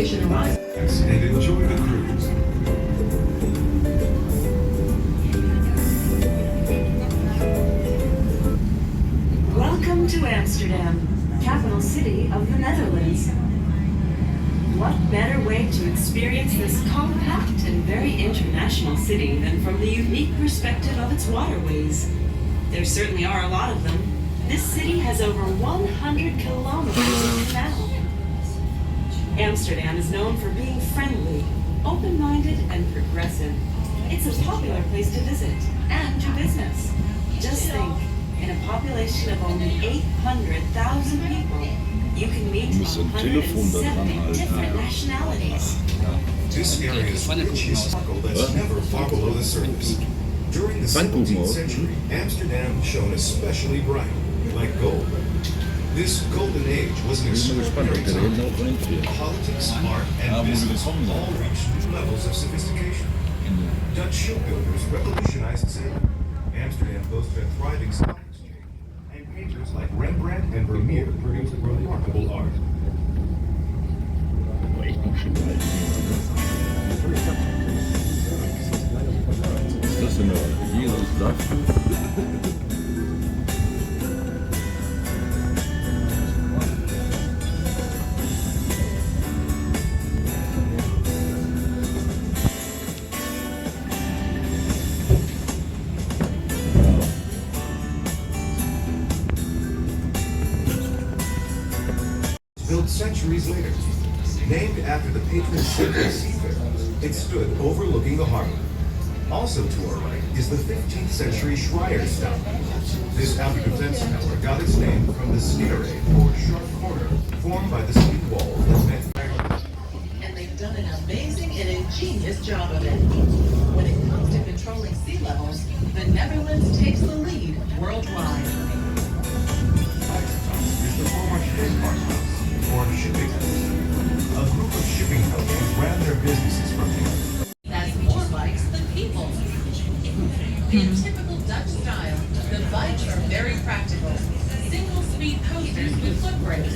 station arrives. And enjoy the cruise. Welcome to Amsterdam, capital city of the Netherlands. What better way to experience this compact and very international city than from the unique perspective of its waterways? There certainly are a lot of them. This city has over 100 kilometers of canal. Amsterdam is known for being friendly, open-minded, and progressive. It's a popular place to visit and do business. Just think, in a population of only 800,000 people, you can meet 170 different nationalities. This area's rich historical that's never far below the surface. During the 17th century, Amsterdam shone especially bright, like gold. This golden age was an extraordinary time. Politics, art, and business all reached new levels of sophistication. Dutch shipbuilders revolutionized sailing. Amsterdam boasted a thriving stock exchange, and painters like Rembrandt and Vermeer produced remarkable art. Das ist eine Jesus-Saft. Built centuries later, named after the patron saint of seafarers, it stood overlooking the harbor. Also to our right is the 15th century Schreier Stone. This outer defense tower got its name from the sneere, or sharp corner, formed by the sea wall that met. And they've done an amazing and ingenious job of it. When it comes to controlling sea levels, the Netherlands takes the lead worldwide. Is the former Scheepvaart House, or shipping house. A group of shipping companies ran their businesses from here. That's more bikes than people. In typical Dutch style, the bikes are very practical. Single-speed coasters with foot brakes.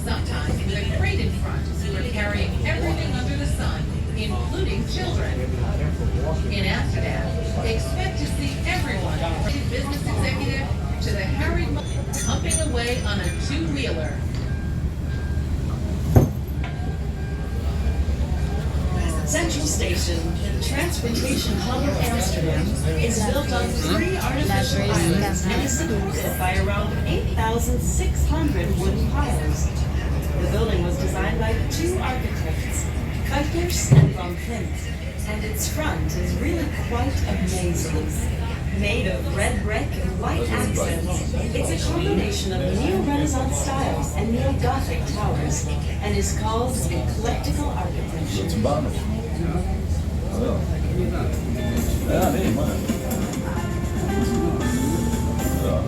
Sometimes with a crate in front for carrying everything under the sun, including children. In Amsterdam, expect to see everyone from the business executive to the harried pumping away on a two-wheeler. Central Station, the transportation hub of Amsterdam, is built on 3 artificial islands and is supported by around 8,600 wooden piles. The building was designed by 2 architects, Kuipers and Van Klint, and its front is really quite amazing. Made of red brick and white accents, it's a combination of neo-Renaissance styles and neo-Gothic towers, and is called eclectical architecture. Ja, nee, Mann. Ja.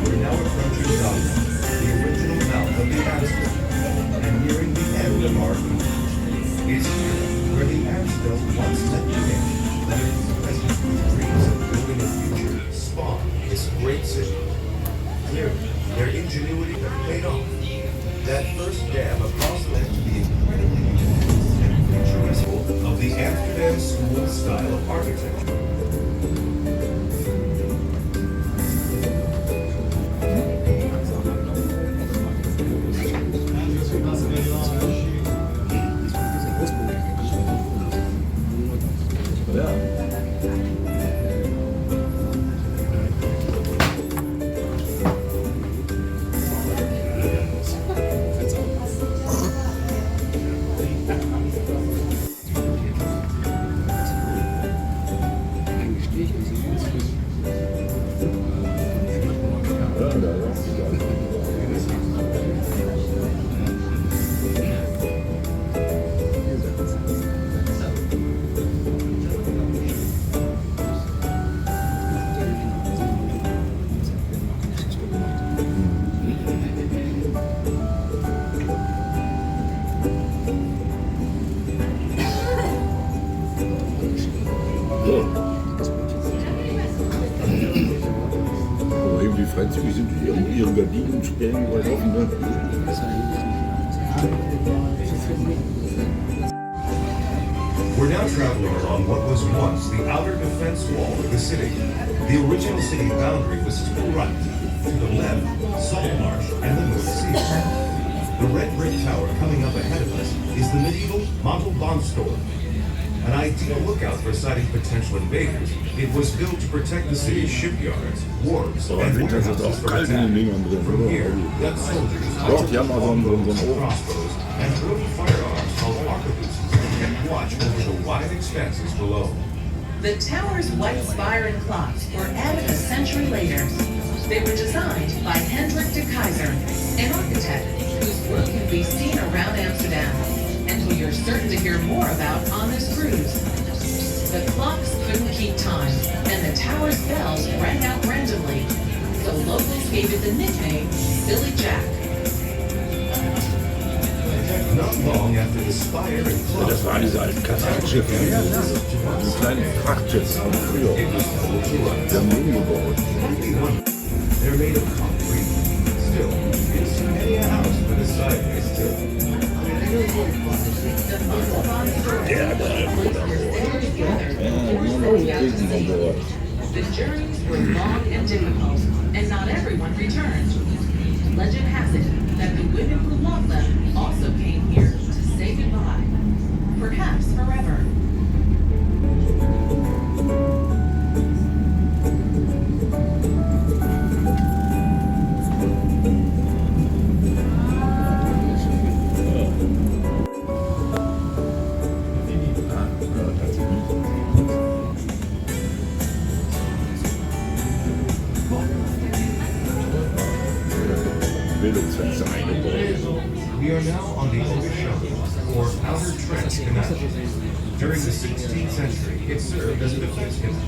We're now approaching Donna, the original mouth of the Amsterdam, and nearing the end of our route. It's here where the Amsterdam once met the end, that its present dreams of building a future spawned this great city. Clearly, their ingenuity had paid off. That first dam across led to the incredibly unique and picturesque of the Amsterdam school style of architecture. irgendwie freizügig sind, die ihre Gardinen sperren weit offen. Ne? We're now traveling along what was once the outer defense wall of the city. The original city boundary was to the right, to the left, salt marsh and the North Sea. The red brick tower coming up ahead of us is the medieval Montalbanstor. An ideal lookout for sighting potential invaders, it was built to protect the city's shipyards, wharves, So, and im Winter ist es warehouses auch from kalt in den attack. Dingern drin, From oder? here, Dutch soldiers Doch, die haben auch so einen Ofen. crossbows and wooden firearms called arquebuses kept watch over the wide expanses below. The tower's white spire and clocks were added a century later. They were designed by Hendrik de Keyser, an architect whose work can be seen around Amsterdam, and who you're certain to hear more about on this cruise. The clocks couldn't keep time, and the tower's bells rang out randomly, so locals gave it the nickname Silly Jack. Not long after the spire and clock, Das waren diese alten Kassettenschiffe, diese kleinen Frachtschiffs von früher. Die haben umgebaut. they're made of concrete. Still, it's many a house with a sideways tilt. The Montalbanstor Ja, da police were there together nur noch before setting out to Kriegen an sea. Bord. The journeys were long and difficult, and not everyone returned. Legend has it that the women who loved them also came here to say goodbye, perhaps forever. Bildungsfenster eingebaut. We are now on the Ocean, or Outer Trench Canal. During the 16th century, it served as a defense canal.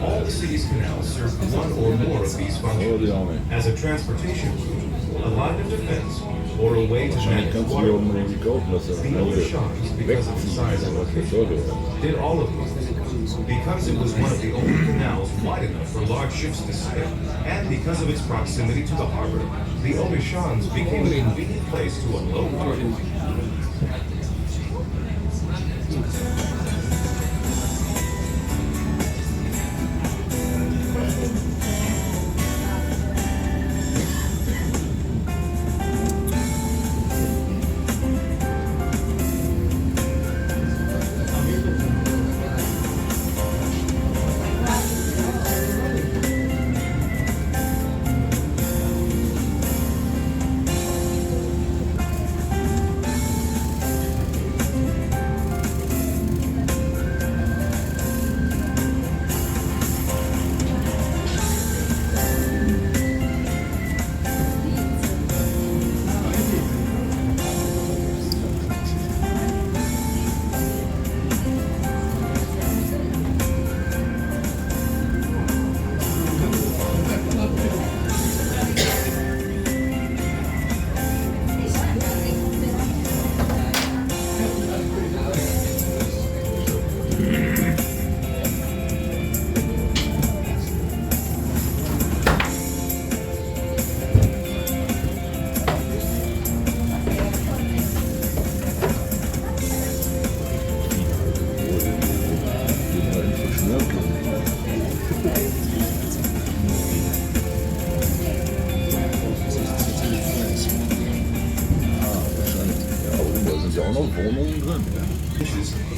All the city's canals served one or more of these functions. As a transportation route, a line of defense, or a way to Wahrscheinlich manage kannst du water hier flow. unbedingt kaufen, dass das The Auge Oceans, because of the size and location, did all of these. Because it was one of the only canals wide enough for large ships to sail, and because of its proximity to the harbor, the Oceans became a convenient place to unload cargo.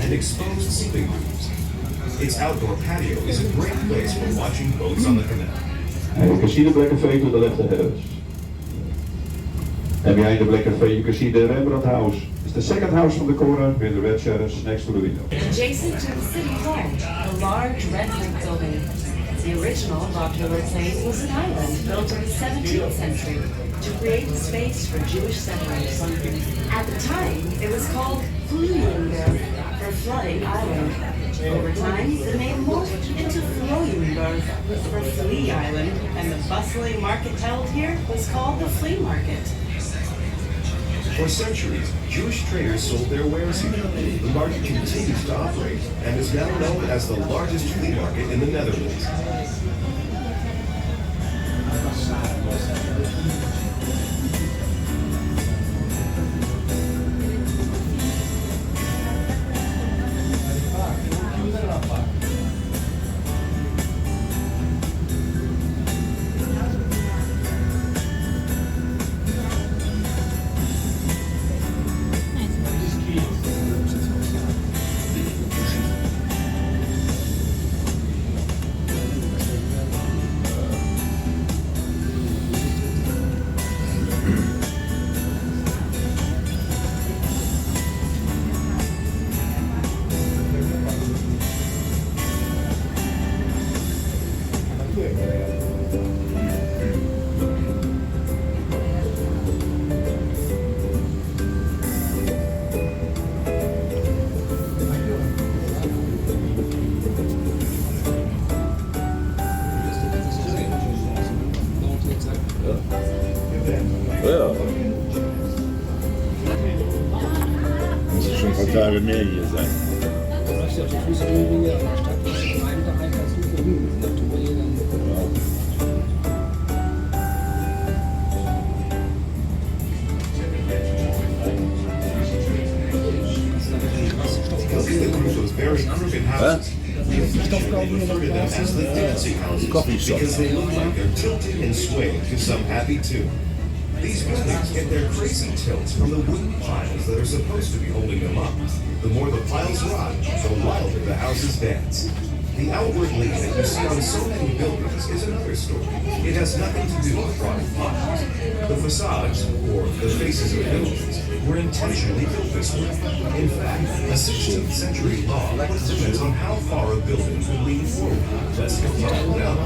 And exposed sleeping rooms. Its outdoor patio is a great place for watching boats on the canal. And you can see the Black Cafe to the left ahead of us. And behind the Black Cafe you can see the Rembrandt House. It's the second house from the corner with the red shutters next to the window. Adjacent to the city hall, the large red brick building. The original Rockville Place was an island built in the 17th century to create space for Jewish settlers. At the time, it was called Vliegenberg, for flooding island. Over time, the name morphed into Vlooienberg for Flea Island, and the bustling market held here was called the Flea Market. For centuries, Jewish traders sold their wares here. The market continues to operate and is now known as the largest flea market in the Netherlands. Ja. Muss schon ein paar Tage mehr hier sein. Du läufst ja auf die Füße rum hier an der Stadt, an einem Tag einfach super hin, in der Tour hier dann. You'll see the group of very crooked houses. You refer to them as the dancing houses Coffee shop. because they look like they're tilting and swaying to some happy tune. These buildings get their crazy tilts from the wooden piles that are supposed to be holding them up. The more the piles rock, the wilder the houses dance. The outward lean that you see on so many buildings is another story. It has nothing to do with rotted piles. The facades, or the faces of buildings, were intentionally built this way. In fact, a 16th century law puts limits on how far a building could lean forward, lest it tumble down.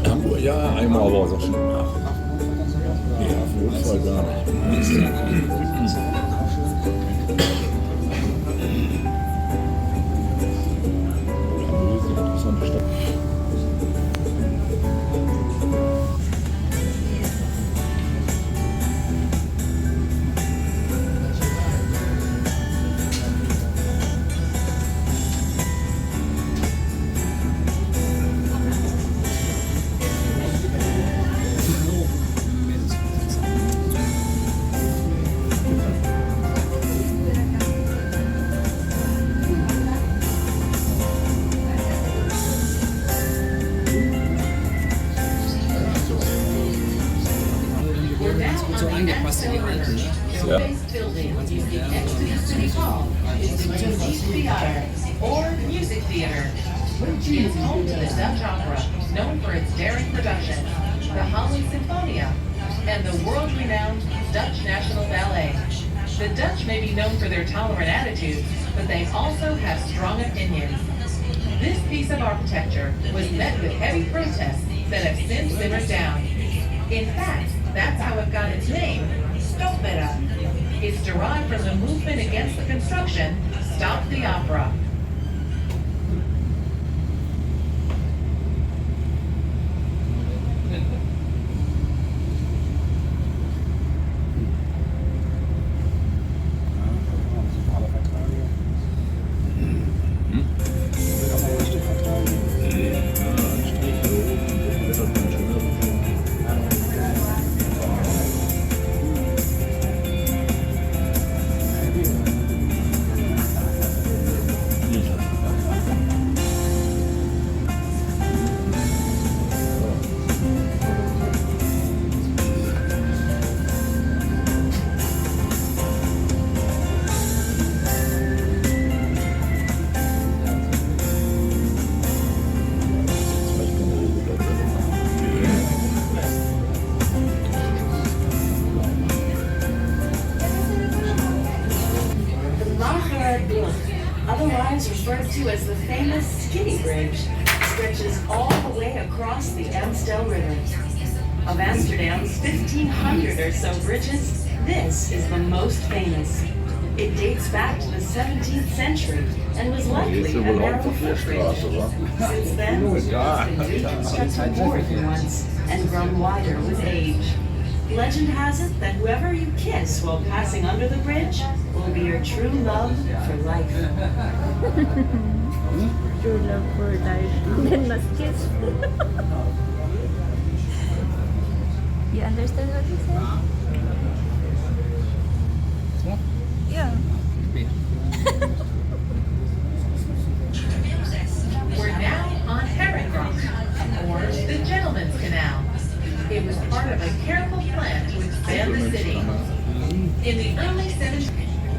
Hamburg, ja, einmal, aber auch schon. Ja, auf jeden Fall gar nicht. Interessante Stadt. So eingepasst in die alten, ne? Ja. Building next to the City Hall is the Music Theater or Music Theater. It is home to the Dutch Opera, known for its daring production, the Holland Sinfonia, and the world-renowned Dutch National Ballet. The Dutch may be known for their tolerant attitudes, but they also have strong opinions. This piece of architecture was met with heavy protests that have since simmered down. In fact, that's how it got its name, Stopera. It's derived from the movement against the construction, Stop the Opera. Otherwise referred to as the famous Skinny Bridge, stretches all the way across the Amstel River. Of Amsterdam's 1,500 or so bridges, this is the most famous. It dates back to the 17th century and was likely a narrow footbridge. Since then, it has been reconstructed more than once and grown wider with age. Legend has it that whoever you kiss while passing under the bridge will be your true love for life. True love for life. Then must kiss. You understand what he said? Yeah. We're now on Herrengracht, or the Gentleman's Canal. It was part of a careful plan to expand the city. In the early 70s,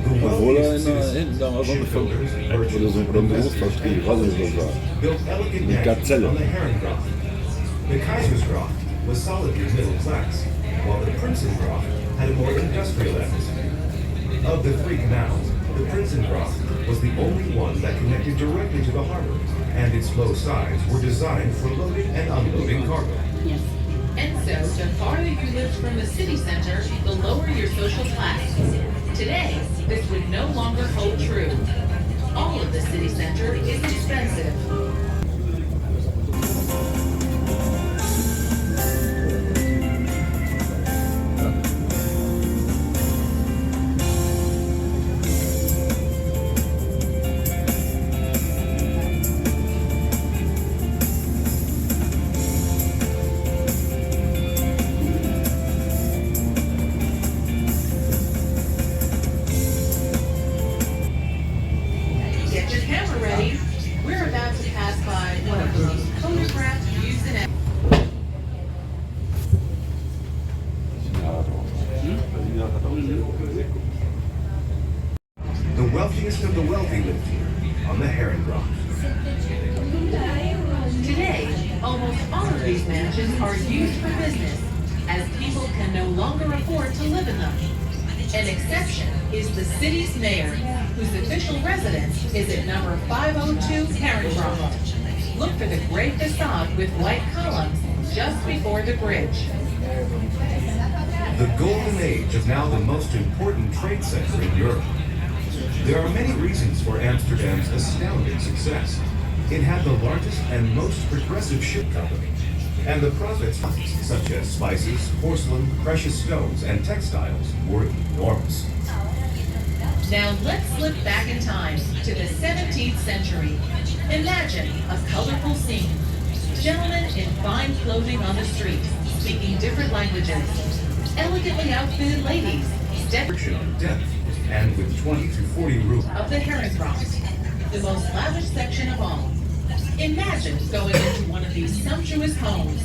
The The Obwohl er wealthiest hinten da mal so citizens, eine shipbuilders, oder merchants, so and ein investors Großvertrieb, was ist das da? built elegant Eine mansions Gazelle. on the Herrengracht. The Kaisersgracht was solidly middle class, while the Prinzengracht had a more industrial atmosphere. Of the three canals, the Prinzengracht was the only one that connected directly to the harbor, and its low sides were designed for loading and unloading cargo. And so, the farther you lived from the city center, the lower your social class. Today, this would no longer hold true. All of the city center is expensive. Get your camera ready. We're about to pass by one of the most photographed views in The wealthiest of the wealthy lived here, on the Herrengracht. Today, almost all of these mansions are used for business, as people can no longer afford to live in them. An exception is the city's mayor, whose official residence is at number 502 Herrengracht. Look for the great facade with white columns just before the bridge. The golden age of now the most important trade center in Europe. There are many reasons for Amsterdam's astounding success. It had the largest and most progressive ship company, and the profits, such as spices, porcelain, precious stones, and textiles, were enormous. Now let's slip back in time to the 17th century. Imagine a colorful scene. Gentlemen in fine clothing on the street, speaking different languages. Elegantly outfitted ladies, Friction and depth, and with 20 to 40 rooms. of the Herrengracht, the most lavish section of all. Imagine going into one of these sumptuous homes.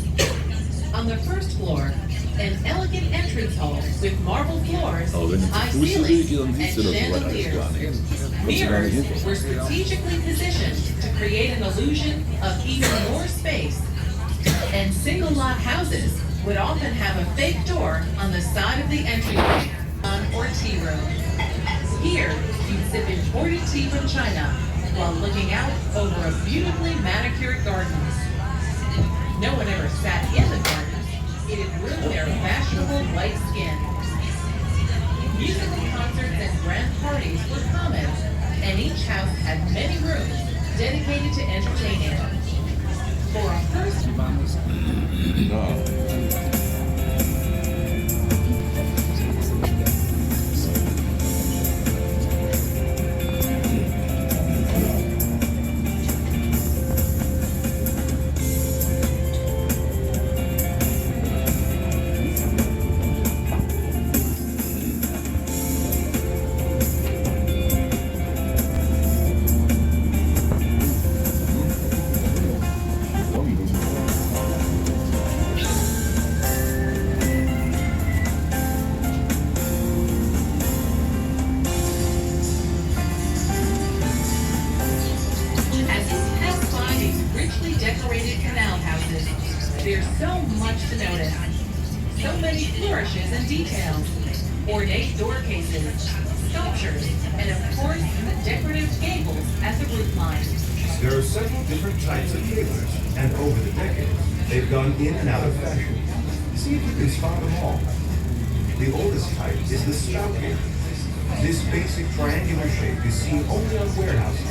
On the first floor, an elegant entrance hall with marble floors, Aber wenn du high zu Fuß ceilings, gehst, dann and siehst du das soweit alles gar chandeliers. nicht. Kommst du gar nicht Mirrors hin. were strategically positioned to create an illusion of even more space. And single-lot houses would often have a fake door on the side of the entryway, or tea room. Here, you'd sip imported tea from China while looking out over a beautifully manicured garden. No one ever sat in the garden. It had ruined their fashionable white skin. Musical concerts and grand parties were common, and each house had many rooms dedicated to entertaining. For a first As you pass by these richly decorated canal houses, there's so much to notice. So many flourishes and details, ornate door cases, sculptures, and of course, the decorative gables at the roof line. There are several different types of gablers, and over the decades, they've gone in and out of fashion. See if you can spot them all. The oldest type is the spout gable. This basic triangular shape is seen only on warehouses.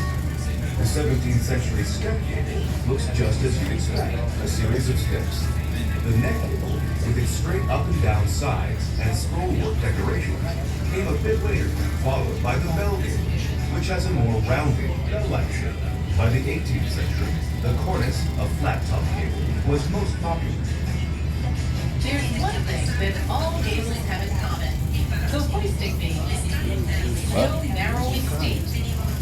The 17th century step gable looks just as you'd expect, a series of steps. The neck gable, with its straight up and down sides and scrollwork decoration, came a bit later, followed by the bell gable, which has a more rounded, bell-like shape. By the 18th century, the cornice, a flat-top gable, was most popular. There's one thing that all gables have in common. The hoisting beams. So narrow and steep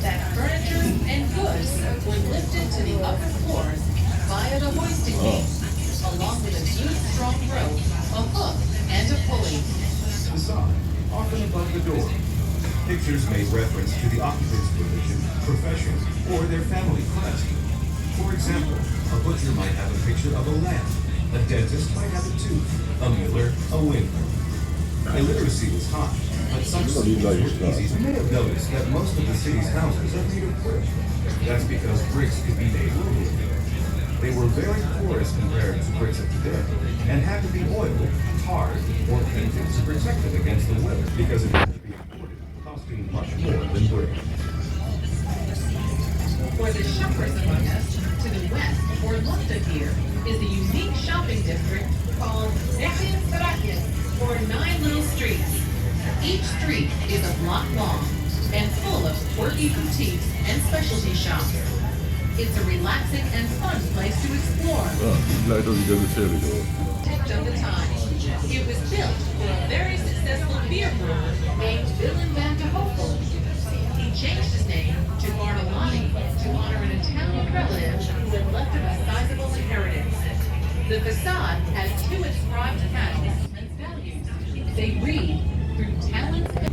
that furniture and goods were lifted to the upper floors via the hoisting beams, along with a good strong rope, a hook, and a pulley. Facade, often above the door. Pictures made reference to the occupant's religion, profession, or their family crest. For example, a butcher might have a picture of a lamb, a dentist might have a tooth, a miller a windmill. Illiteracy was high, but some schools were easy. You may have noticed that most of the city's houses are made of brick. That's because bricks could be made locally. They were very porous compared to bricks of today, and had to be oiled, tarred, or painted to protect them against the weather, because it had to be imported, costing much more than brick. For the shoppers among us, to the west or left of here is a unique shopping district called Decorative, or 9 little streets. Each street is a block long and full of quirky boutiques and specialty shops. It's a relaxing and fun place to explore. Leider wieder gefährlich, aber. Of the time, it was built for a very successful beer brewer named Willem van de Hopel. He changed his name to Bartolani to honor an Italian relative who had left him a sizable inheritance. The facade has 2 inscribed panels and values. They read, through talents and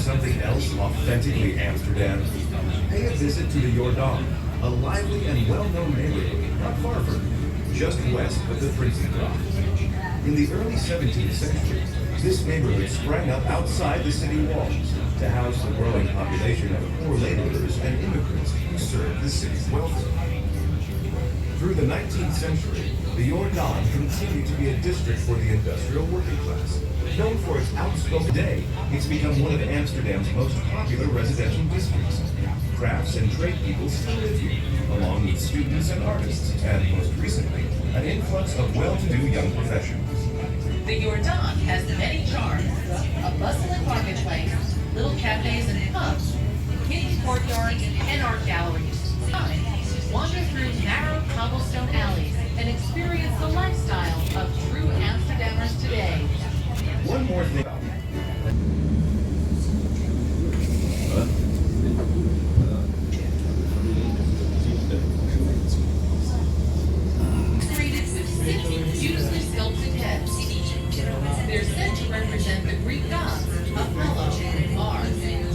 Something else authentically Amsterdam? Pay a visit to the Jordaan, a lively and well-known neighborhood not far from here, just west of the Prinsengracht. In the early 17th century, this neighborhood sprang up outside the city walls to house the growing population of poor laborers and immigrants who served the city's welfare. Through the 19th century, the Jordaan continued to be a district for the industrial working class. Known for its outspoken day, it's become one of Amsterdam's most popular residential districts. Crafts and trade people still live here, along with students and artists, and most recently, an influx of well-to-do young professionals. the Jordaan has many charms. A bustling marketplace, little cafes and pubs, kiddie courtyards, and art galleries. Wander through narrow cobblestone alleys and experience the lifestyle of true Amsterdammers today. One more thing. Decorated with 6 beautifully sculpted heads. They're said to represent the Greek gods Apollo, Mars,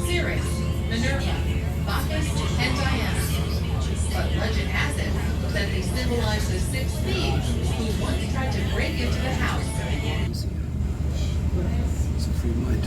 Ceres, Minerva, Bacchus, and Diana. But legend has it that they symbolize the 6 thieves who once tried to break into the house. So viel weit.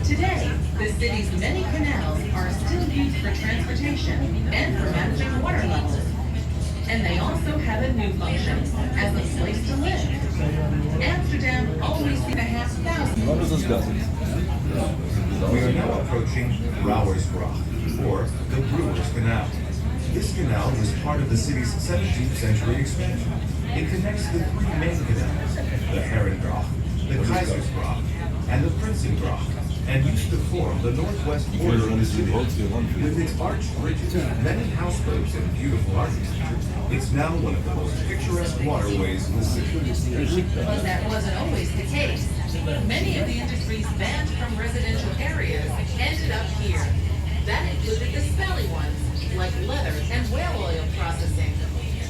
Today, the city's many canals are still used for transportation and for managing water levels. And they also have a new function as a place to live. Amsterdam always sees 5,000. Warum ist das Gas? We are now approaching Brouwersgracht, or the Brewer's Canal. This canal was part of the city's 17th century expansion. It connects the 3 main canals, the Herengracht, the Keizersgracht, and the Prinsengracht, and used to form the northwest border of the city. With its arched bridges, many houseboats, and beautiful architecture, it's now one of the most picturesque waterways in the city. But that wasn't always the case. Many of the industries banned from residential areas ended up here. That included the smelly ones, like leather and whale oil processing.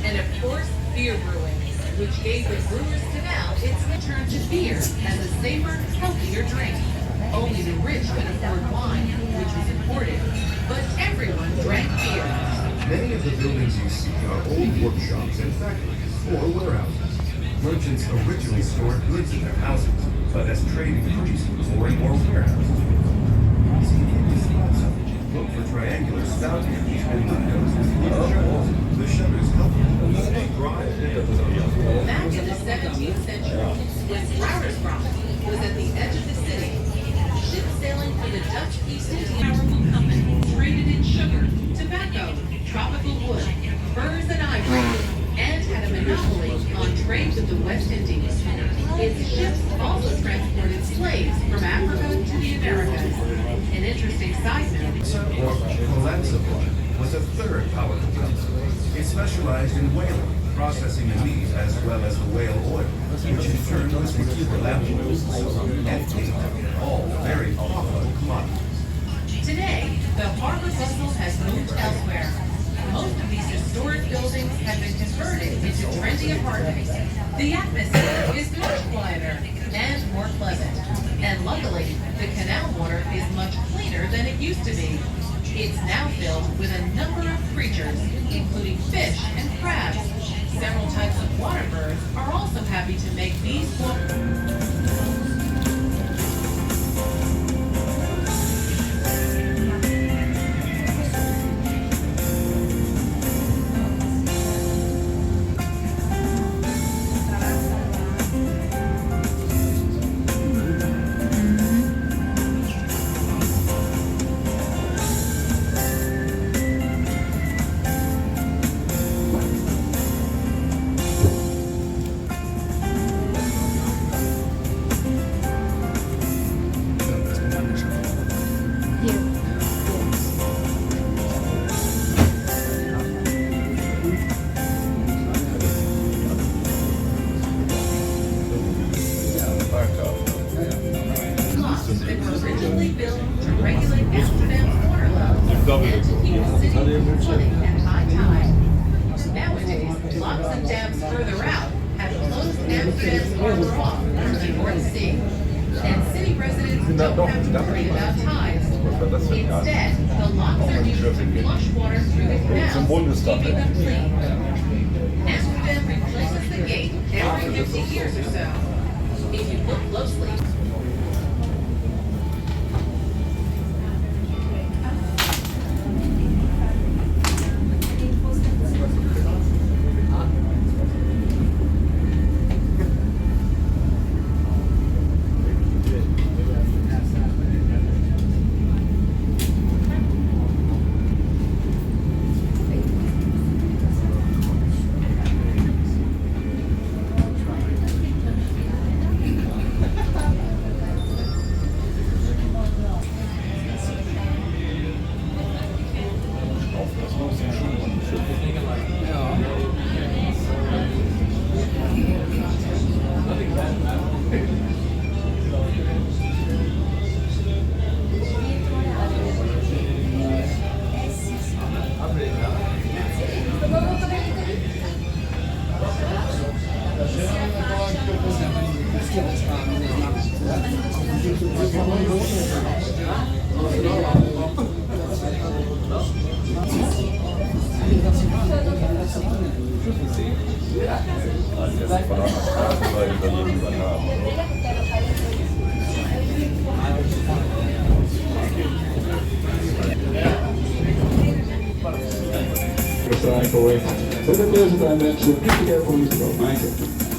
And of course, beer brewing, which gave the Brewers Canal its return to beer as a safer, healthier drink. Only the rich could afford wine, which was imported, but everyone drank beer. Many of the buildings you see are old workshops and factories, or warehouses. Merchants originally stored goods in their houses, But as trade increased, more and more warehouses. Look for triangular spout ears and windows with shutters. The shutters help you drive down. Back in the 17th century, when Routersbrock was at the edge of the city, ships sailing for the Dutch East India Company traded in sugar, tobacco, tropical wood, furs and ivory, and had a monopoly on trade with the West Indies. Its ships also transported slaves from Africa to the Americas. An interesting side note. Colanzaport was a third powerful company. It specialized in whaling, processing the meat as well as the whale oil, which in turn was used for lampools and ink, all very profitable commodities. Today, the harbor bustle has moved elsewhere. Most of these historic buildings have been converted into trendy apartments. The atmosphere is much quieter and more pleasant. And luckily, the canal water is much cleaner than it used to be. It's now filled with a number of creatures, including fish and crabs. Several types of water birds are also happy to make these originally built to regulate Amsterdam's water level and to keep the city from flooding at high tide. Nowadays, locks and dams further out have closed Amsterdam's harbor off from the North Sea, and city residents don't have to worry about tides. Instead, the locks are used to flush water through the canals, keeping them clean. Amsterdam replaces the gate every 50 years or so. If you look closely, Zet het deze bij mensen, niet verkeerd voor je te maken.